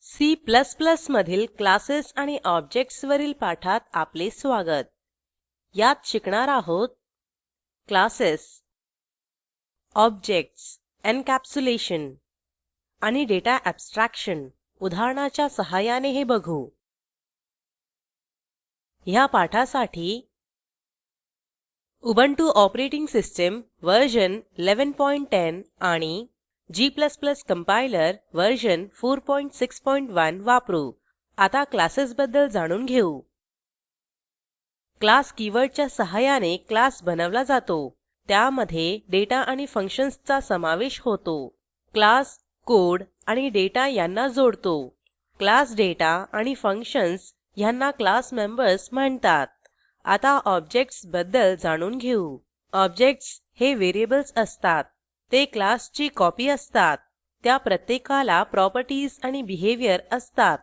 C++ मधील classes आणि objects वरील पाठात आपले स्वागत. यात शिकणार आहोत क्लासेस, ऑब्जेक्ट्स, एन्कॅप्सुलेशन आणि डेटा ऍब्स्ट्रॅक्शन. उदाहरणाच्या सहाय्याने हे बघू. ह्या पाठासाठी उबुंटू ऑपरेटिंग सिस्टीम वर्जन 1110 आणि G++ कंपायलर वर्जन 461 वापरू. आता क्लासेस बद्दल जाणून घेऊ. क्लास कीवर्डच्या सहाय्याने क्लास बनवला जातो. त्यामध्ये डेटा आणि फंक्शन्सचा समावेश होतो. क्लास कोड आणि डेटा यांना जोडतो. क्लास डेटा आणि फंक्शन्स ह्यांना क्लास मेंबर्स म्हणतात. आता ऑब्जेक्ट्स बद्दल जाणून घेऊ. ऑब्जेक्ट्स हे व्हेरिएबल्स असतात. ते क्लासची कॉपी असतात. त्या प्रत्येकाला प्रॉपर्टीज आणि बिहेवियर असतात.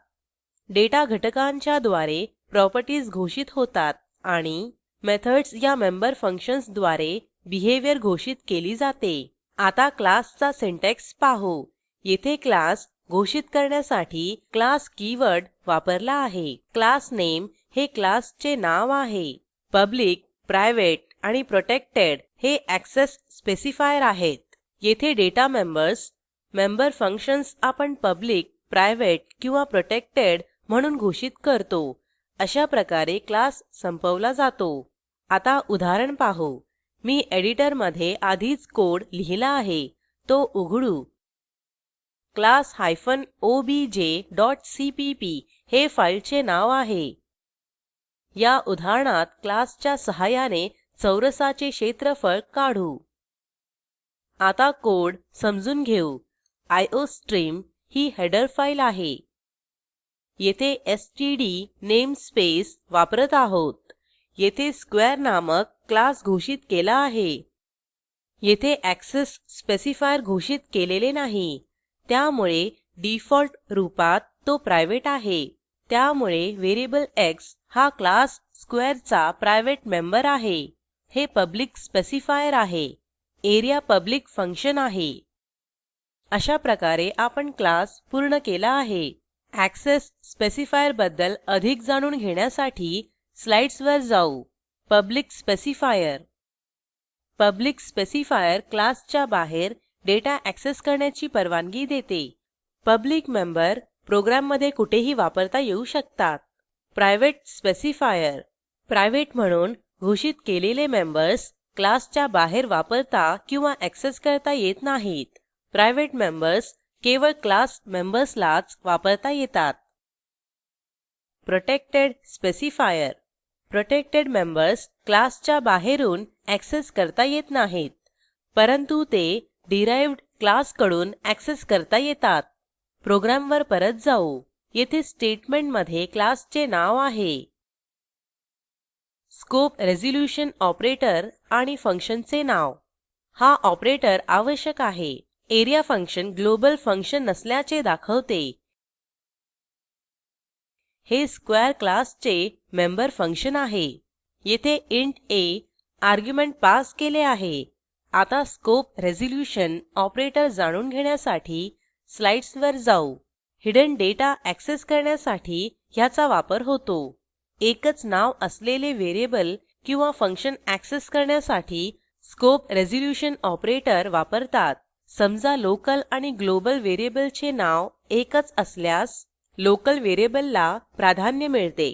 डेटा घटकांच्या द्वारे प्रॉपर्टीज घोषित होतात आणि मेथड्स या मेंबर फंक्शन्सद्वारे बिहेवियर घोषित केली जाते. आता क्लासचा सिंटॅक्स पाहू. येथे क्लास घोषित करण्यासाठी क्लास कीवर्ड वापरला आहे. क्लास नेम हे क्लासचे नाव आहे. पब्लिक, प्रायव्हेट आणि प्रोटेक्टेड हे ऍक्सेस स्पेसिफायर आहेत. येथे डेटा मेंबर्स, मेंबर फंक्शन्स आपण पब्लिक, प्रायव्हेट किंवा प्रोटेक्टेड म्हणून घोषित करतो. अशा प्रकारे क्लास संपवला जातो. आता उदाहरण पाहू. मी एडिटरमध्ये आधीच कोड लिहिला आहे. तो उघडू. class obj.cpp हे फाईलचे नाव आहे. या उदाहरणात क्लासच्या सहाय्याने चौरसाचे क्षेत्रफळ काढू. आता कोड समजून घेऊ. आयोस्ट्रीम ही हेडर फाईल आहे. येथे एसटीडी नेमस्पेस वापरत आहोत. येथे स्क्वेअर नामक क्लास घोषित केला आहे. येथे ऍक्सेस स्पेसिफायर घोषित केलेले नाही. त्यामुळे डिफॉल्ट रूपात तो प्रायव्हेट आहे. त्यामुळे व्हेरिएबल एक्स हा क्लास स्क्वेअरचा प्रायव्हेट मेंबर आहे. हे पब्लिक स्पेसिफायर आहे. एरिया पब्लिक फंक्शन आहे. अशा प्रकारे आपण क्लास पूर्ण केला आहे. ऍक्सेस स्पेसिफायर बद्दल अधिक जाणून घेण्यासाठी स्लाईड्सवर जाऊ. Public specifier. पब्लिक स्पेसिफायर क्लासच्या बाहेर डेटा ऍक्सेस करण्याची परवानगी देते. पब्लिक मेंबर प्रोग्रॅममध्ये कुठेही वापरता येऊ शकतात. Private specifier. प्रायव्हेट म्हणून घोषित केलेले मेंबर्स क्लासच्या बाहेर वापरता किंवा ऍक्सेस करता येत नाहीत. प्रायव्हेट मेंबर्स केवळ क्लास मेंबर्सलाच वापरता येतात. Protected specifier. प्रोटेक्टेड मेंबर्स क्लासच्या बाहेरून ऍक्सेस करता येत नाहीत, परंतु ते डिराइव्ह्ड क्लासकडून ऍक्सेस करता येतात. प्रोग्रॅमवर परत जाऊ. येथे स्टेटमेंटमध्ये क्लासचे नाव आहे. स्कोप रेझोल्युशन ऑपरेटर आणि फंक्शनचे नाव. हा ऑपरेटर आवश्यक आहे. एरिया फंक्शन ग्लोबल फंक्शन नसल्याचे दाखवते. हे स्क्वेअर क्लासचे मेंबर फंक्शन आहे. येथे इंट आ आर्ग्युमेंट पास केले आहे. आता स्कोप रेझोल्युशन ऑपरेटर जाणून घेण्यासाठी स्लाईड्सवर जाऊ. हिडन डेटा ऍक्सेस करण्यासाठी ह्याचा वापर होतो. एकच नाव असलेले व्हेरिएबल किंवा फंक्शन ऍक्सेस करण्यासाठी स्कोप रेझोल्युशन ऑपरेटर वापरतात. समजा लोकल आणि ग्लोबल व्हेरिएबलचे नाव एकच असल्यास लोकल व्हेरिएबलला प्राधान्य मिळते.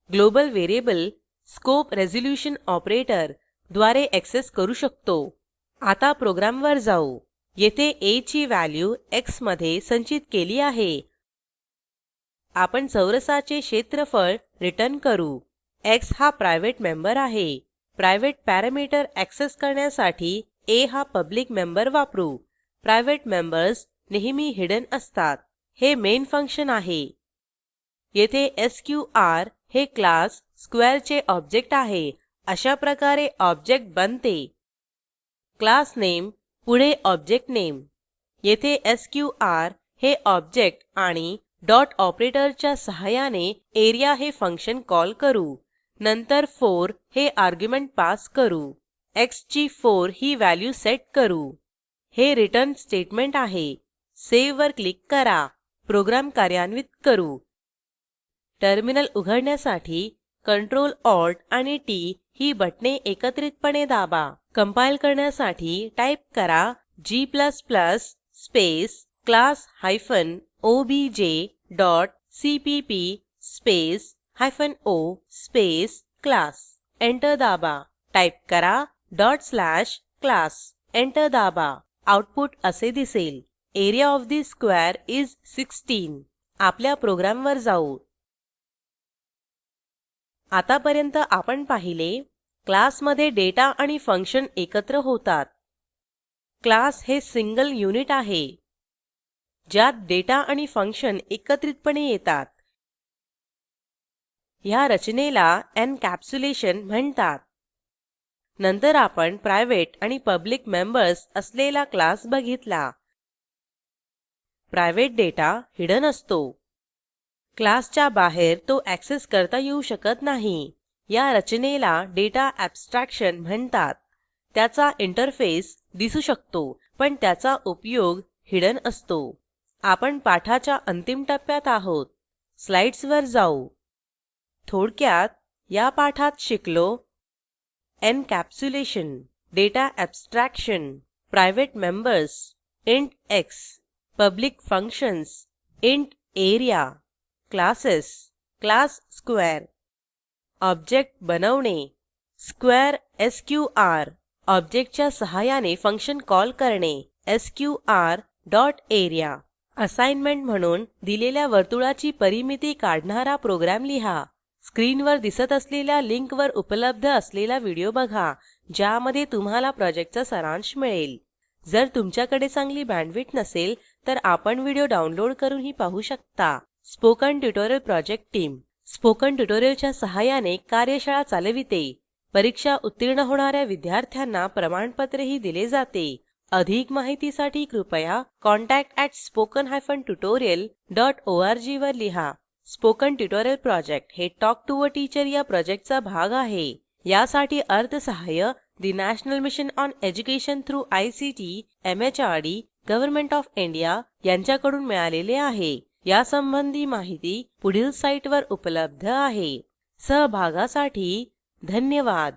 Global variable scope resolution operator द्वारे ऍक्सेस करू शकतो. आता प्रोग्रॅमवर जाऊ. येथे a ची व्हॅल्यू x मध्ये संचित केली आहे. आपण चौरसाचे क्षेत्रफळ रिटर्न करू. x हा प्रायव्हेट मेंबर आहे. प्रायव्हेट पॅरामीटर ऍक्सेस करण्यासाठी a हा पब्लिक मेंबर वापरू. प्रायव्हेट मेंबर्स नेहमी हिडन असतात. हे मेन फंक्शन आहे. येथे एसक्यूआर हे क्लास स्क्वेअरचे ऑब्जेक्ट आहे. अशा प्रकारे ऑब्जेक्ट बनते. क्लास नेम पुढे ऑब्जेक्ट नेम. येथे एसक्यूआर हे ऑब्जेक्ट आणि डॉट ऑपरेटरच्या सहाय्याने एरिया हे फंक्शन कॉल करू. नंतर 4 हे आर्ग्युमेंट पास करू. x ची 4 ही व्हॅल्यू सेट करू. हे रिटर्न स्टेटमेंट आहे. सेव्ह वर क्लिक करा. प्रोग्राम कार्यान्वित करू टर्मिनल उघडण्यासाठी Ctrl Alt आणि टीटी ही बटणे एकत्रितपणे दाबा कंपाईल करण्यासाठी टाईप करा g space class hyphen OBJ dot CPP space hyphen O space class enter दाबा टाईप करा class एंटर दाबा आऊटपुट असे दिसेल area of the square is 16 आपल्या प्रोग्रॅमवर जाऊ आतापर्यंत आपण पाहिले क्लासमधे डेटा आणि फंक्शन एकत्र होतात क्लास हे सिंगल युनिट आहे ज्यात डेटा आणि फंक्शन एकत्रितपणे येतात ह्या रचनेला एन्कॅप्सुलेशन म्हणतात नंतर आपण प्रायव्हेट आणि पब्लिक मेंबर्स असलेला क्लास बघितला प्रायव्हेट डेटा हिडेन असतो क्लासच्या बाहेर तो ऍक्सेस करता येऊ शकत नाही या रचनेला डेटा ऍब्स्ट्रॅक्शन म्हणतात त्याचा इंटरफेस दिसू शकतो पण त्याचा उपयोग हिडेन असतो आपण पाठाच्या अंतिम टप्प्यात आहोत स्लाईड्सवर जाऊ थोडक्यात या पाठात शिकलो encapsulation data abstraction private members int x public functions int area classes class square object बनवणे स्क्वेअर एसक्यूआर ऑब्जेक्टच्या सहाय्याने फंक्शन कॉल करणे एसक्यूआर डॉट एरिया असाइनमेंट म्हणून दिलेल्या वर्तुळाची परिमिती काढणारा प्रोग्रॅम लिहा स्क्रीनवर दिसत असलेल्या लिंकवर उपलब्ध असलेला व्हिडिओ बघा ज्यामध्ये तुम्हाला प्रॉजेक्टचा सारांश मिळेल जर तुमच्याकडे चांगली बँडविड्थ नसेल तर आपण व्हिडिओ डाउनलोड करूनही पाहू शकता spoken tutorial project team spoken ट्युटोरियलच्या सहाय्याने कार्यशाळा चालविते परीक्षा उत्तीर्ण होणाऱ्या विद्यार्थ्यांना प्रमाणपत्रही दिले जाते अधिक माहितीसाठी कृपया contact@spoken-tutorial.org वर लिहा स्पोकन ट्युटोरियल प्रॉजेक्ट हे टॉक टू अ टीचर या प्रॉजेक्टचा भाग आहे यासाठी अर्थसहाय्य The National Mission on Education through ICT, MHRD, Government of India यांच्याकडून मिळालेले आहे यासंबंधी माहिती पुढील साईटवर उपलब्ध आहे सहभागासाठी धन्यवाद